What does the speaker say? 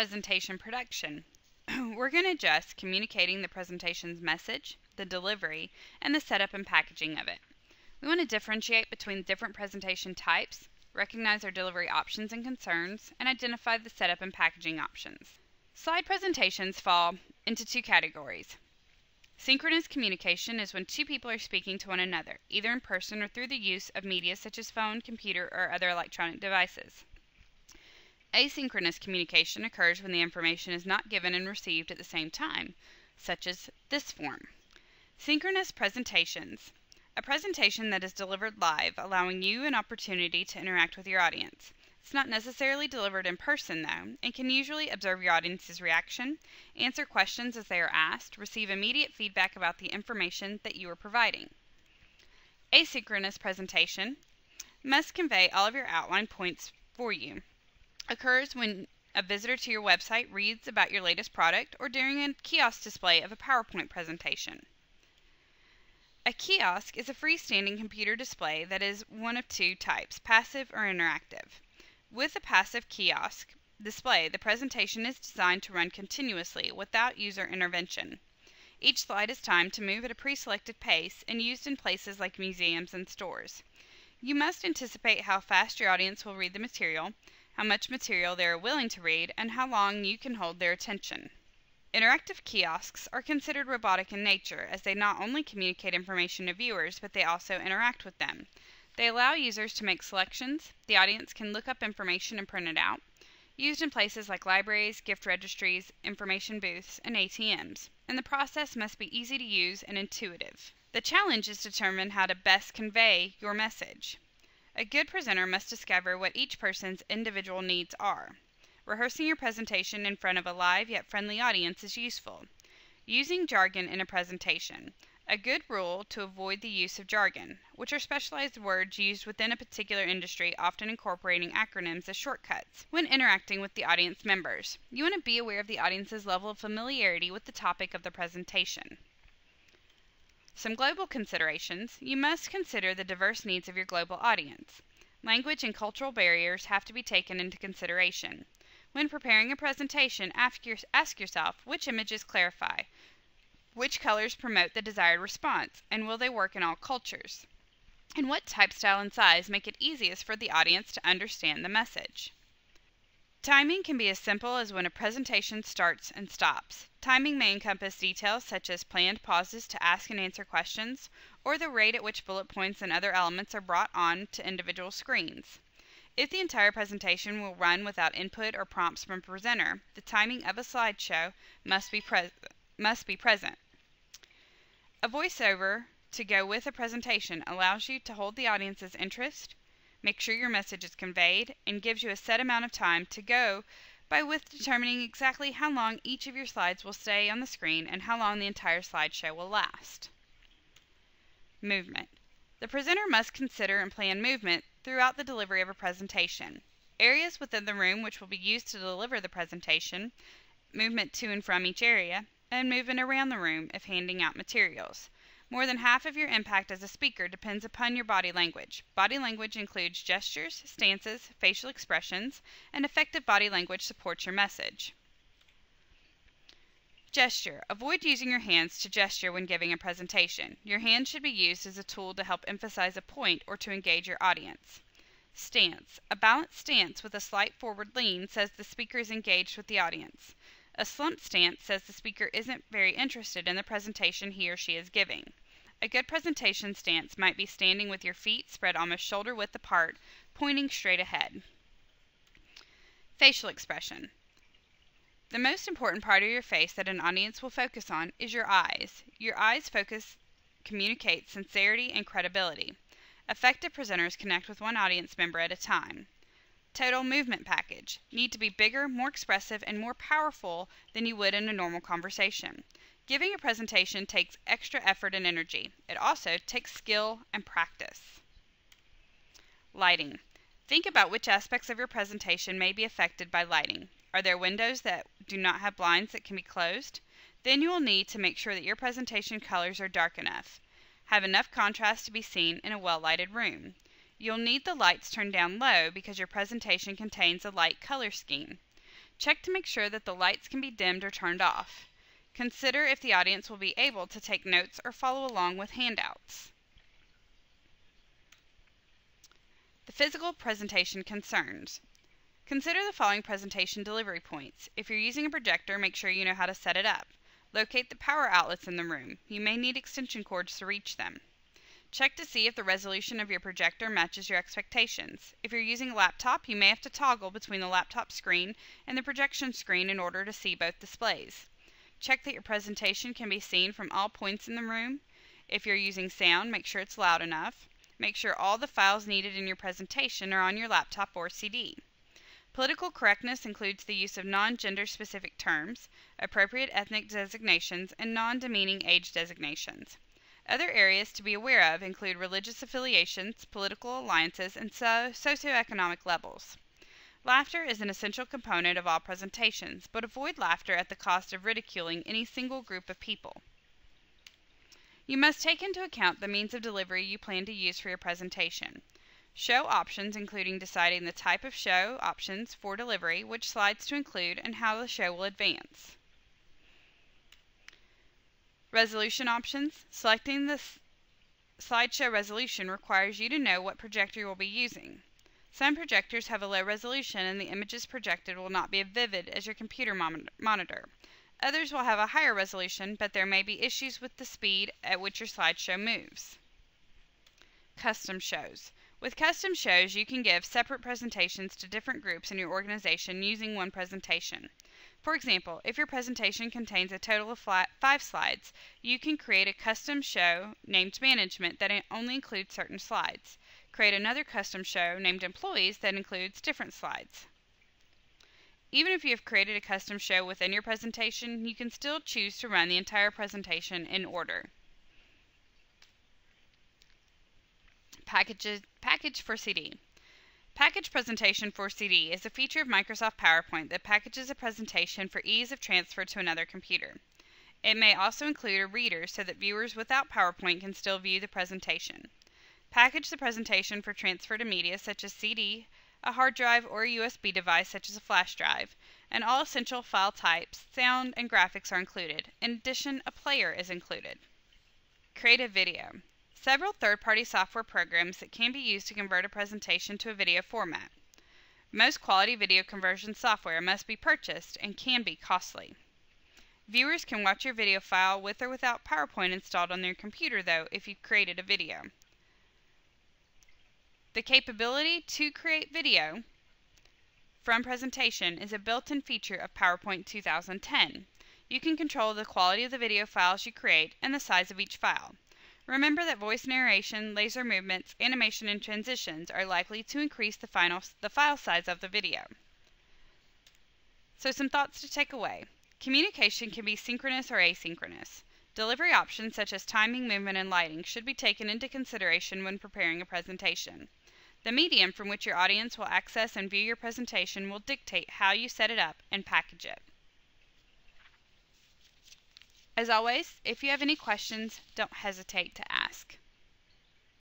presentation production. We're going to adjust communicating the presentation's message, the delivery, and the setup and packaging of it. We want to differentiate between different presentation types, recognize our delivery options and concerns, and identify the setup and packaging options. Slide presentations fall into two categories. Synchronous communication is when two people are speaking to one another, either in person or through the use of media such as phone, computer, or other electronic devices. Asynchronous communication occurs when the information is not given and received at the same time, such as this form. Synchronous presentations. A presentation that is delivered live, allowing you an opportunity to interact with your audience. It's not necessarily delivered in person, though, and can usually observe your audience's reaction, answer questions as they are asked, receive immediate feedback about the information that you are providing. Asynchronous presentation must convey all of your outline points for you. Occurs when a visitor to your website reads about your latest product or during a kiosk display of a PowerPoint presentation. A kiosk is a freestanding computer display that is one of two types, passive or interactive. With a passive kiosk display, the presentation is designed to run continuously without user intervention. Each slide is timed to move at a pre-selected pace and used in places like museums and stores. You must anticipate how fast your audience will read the material, how much material they are willing to read, and how long you can hold their attention. Interactive kiosks are considered robotic in nature, as they not only communicate information to viewers, but they also interact with them. They allow users to make selections, the audience can look up information and print it out, used in places like libraries, gift registries, information booths, and ATMs, and the process must be easy to use and intuitive. The challenge is to determine how to best convey your message. A good presenter must discover what each person's individual needs are. Rehearsing your presentation in front of a live yet friendly audience is useful. Using jargon in a presentation. A good rule to avoid the use of jargon, which are specialized words used within a particular industry, often incorporating acronyms as shortcuts. When interacting with the audience members, you want to be aware of the audience's level of familiarity with the topic of the presentation. Some global considerations. You must consider the diverse needs of your global audience. Language and cultural barriers have to be taken into consideration. When preparing a presentation, ask yourself which images clarify, which colors promote the desired response, and will they work in all cultures? And what type, style, and size make it easiest for the audience to understand the message? Timing can be as simple as when a presentation starts and stops. Timing may encompass details such as planned pauses to ask and answer questions, or the rate at which bullet points and other elements are brought on to individual screens. If the entire presentation will run without input or prompts from a presenter, the timing of a slideshow must be present. A voiceover to go with a presentation allows you to hold the audience's interest, make sure your message is conveyed, and gives you a set amount of time to go by with determining exactly how long each of your slides will stay on the screen and how long the entire slideshow will last. Movement. The presenter must consider and plan movement throughout the delivery of a presentation. Areas within the room which will be used to deliver the presentation, movement to and from each area, and movement around the room if handing out materials. More than half of your impact as a speaker depends upon your body language. Body language includes gestures, stances, facial expressions, and effective body language supports your message. Gesture. Avoid using your hands to gesture when giving a presentation. Your hands should be used as a tool to help emphasize a point or to engage your audience. Stance. A balanced stance with a slight forward lean says the speaker is engaged with the audience. A slumped stance says the speaker isn't very interested in the presentation he or she is giving. A good presentation stance might be standing with your feet spread almost shoulder width apart, pointing straight ahead. Facial expression. The most important part of your face that an audience will focus on is your eyes. Your eyes focus communicate sincerity and credibility. Effective presenters connect with one audience member at a time. Total movement package. Need to be bigger, more expressive, and more powerful than you would in a normal conversation. Giving a presentation takes extra effort and energy. It also takes skill and practice. Lighting. Think about which aspects of your presentation may be affected by lighting. Are there windows that do not have blinds that can be closed? Then you will need to make sure that your presentation colors are dark enough. Have enough contrast to be seen in a well-lighted room. You'll need the lights turned down low because your presentation contains a light color scheme. Check to make sure that the lights can be dimmed or turned off. Consider if the audience will be able to take notes or follow along with handouts. The physical presentation concerns. Consider the following presentation delivery points. If you're using a projector, make sure you know how to set it up. Locate the power outlets in the room. You may need extension cords to reach them. Check to see if the resolution of your projector matches your expectations. If you're using a laptop, you may have to toggle between the laptop screen and the projection screen in order to see both displays. Check that your presentation can be seen from all points in the room. If you're using sound, make sure it's loud enough. Make sure all the files needed in your presentation are on your laptop or CD. Political correctness includes the use of non-gender specific terms, appropriate ethnic designations, and non-demeaning age designations. Other areas to be aware of include religious affiliations, political alliances, and socioeconomic levels. Laughter is an essential component of all presentations, but avoid laughter at the cost of ridiculing any single group of people. You must take into account the means of delivery you plan to use for your presentation. Show options including deciding the type of show options for delivery, which slides to include, and how the show will advance. Resolution options. Selecting the slideshow resolution requires you to know what projector you will be using. Some projectors have a low resolution and the images projected will not be as vivid as your computer monitor. Others will have a higher resolution, but there may be issues with the speed at which your slideshow moves. Custom shows. With custom shows, you can give separate presentations to different groups in your organization using one presentation. For example, if your presentation contains a total of 5 slides, you can create a custom show named Management that only includes certain slides. Create another custom show named Employees that includes different slides. Even if you have created a custom show within your presentation, you can still choose to run the entire presentation in order. Package for CD. Package presentation for CD is a feature of Microsoft PowerPoint that packages a presentation for ease of transfer to another computer. It may also include a reader so that viewers without PowerPoint can still view the presentation. Package the presentation for transfer to media such as CD, a hard drive, or a USB device such as a flash drive, and all essential file types, sound, and graphics are included. In addition, a player is included. Create a video. Several third-party software programs that can be used to convert a presentation to a video format. Most quality video conversion software must be purchased and can be costly. Viewers can watch your video file with or without PowerPoint installed on their computer, though, if you've created a video. The capability to create video from presentation is a built-in feature of PowerPoint 2010. You can control the quality of the video files you create and the size of each file. Remember that voice narration, laser movements, animation, and transitions are likely to increase the file size of the video. So some thoughts to take away. Communication can be synchronous or asynchronous. Delivery options such as timing, movement, and lighting should be taken into consideration when preparing a presentation. The medium from which your audience will access and view your presentation will dictate how you set it up and package it. As always, if you have any questions, don't hesitate to ask.